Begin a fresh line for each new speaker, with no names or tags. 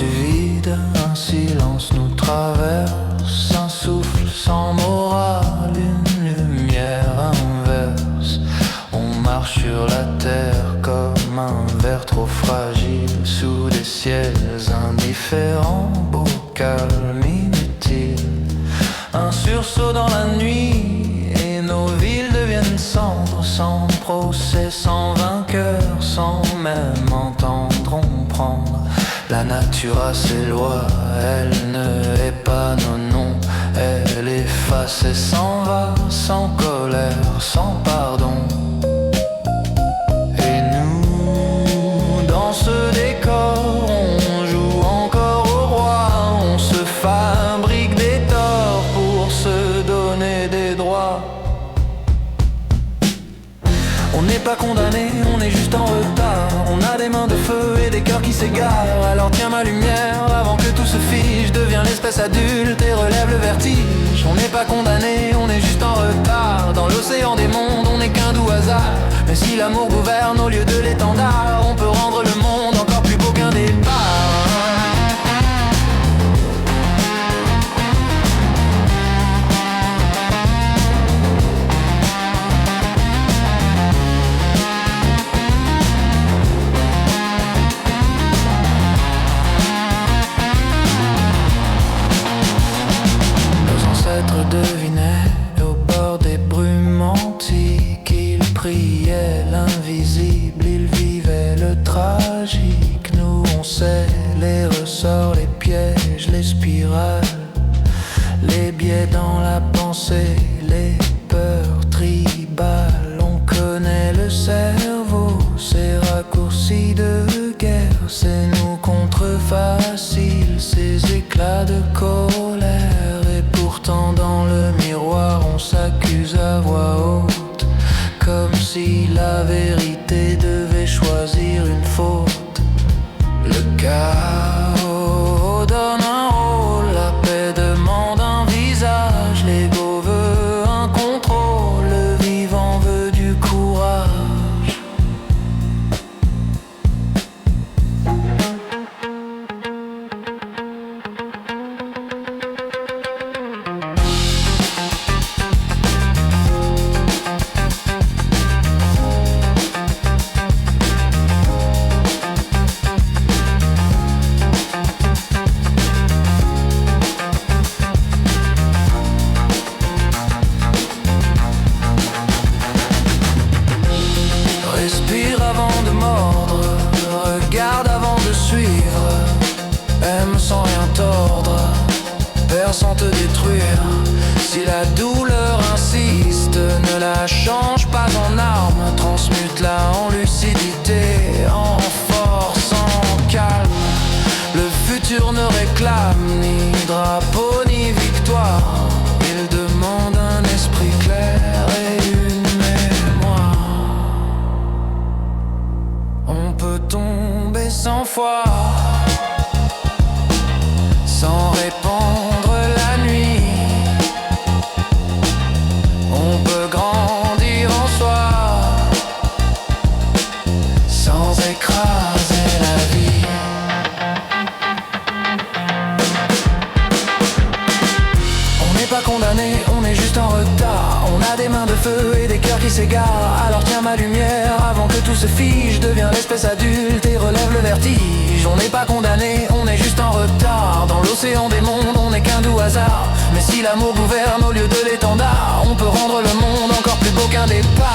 du vide, un silence nous traverse, un souffle sans morale, une lumière inverse. On marche sur la terre comme un ver trop fragile, sous des ciels indifférents, beau calme inutile. Un sursaut dans la nuit et nos villes deviennent cendres, sans procès, sans vainqueur, sans même entendre on prendre. La nature a ses lois, elle ne hait pas nos noms, elle efface et s'en va, sans colère, sans pardon. Et nous, dans ce décor, on joue encore au roi, on se fabrique des torts pour se donner des droits. On n'est pas condamné, on est juste en retard. On a des mains de feu et des cœurs qui s'égarent. Alors tiens ma lumière avant que tout se fige. Deviens l'espèce adulte et relève le vertige. On n'est pas condamné, on est juste en retard. Dans l'océan des mondes, on n'est qu'un doux hasard. Mais si l'amour gouverne au lieu de l'étendard, on peut rendre le monde encore plus beau qu'un départ. Devinait au bord des brumes antiques, il priait l'invisible, il vivait le tragique. Nous on sait les ressorts, les pièges, les spirales, les biais dans la pensée, les peurs tribales. On connaît le cerveau, ses raccourcis de guerre, c'est nous contre facile, ces éclats de colère. Pourtant dans le miroir on s'accuse à voix haute, comme si la vérité devait choisir une faute. Le chaos donne un rôle, la paix demande un visage. L'ego veut un contrôle, le vivant veut du courage. Respire avant de mordre, regarde avant de suivre, aime sans rien tordre, perds sans te détruire. Si la douleur insiste, ne la change pas en arme, transmute-la en lucidité, en force, en calme. Le futur ne réclame ni drapeau ni victoire, il demande un esprit clair et une mémoire. On peut tomber 100 fois sans répandre la nuit. On peut grandir en soi sans écraser la vie. On n'est pas condamné, on est juste en retard. On a des mains de feu et des cœurs qui s'égarent. Alors tiens ma lumière avant que tout se fige. Deviens l'espèce adulte et relève le vertige. On n'est pas condamné, on est juste en retard. Dans l'océan des mondes, on n'est qu'un doux hasard. Mais si l'amour gouverne au lieu de l'étendard, on peut rendre le monde encore plus beau qu'un départ.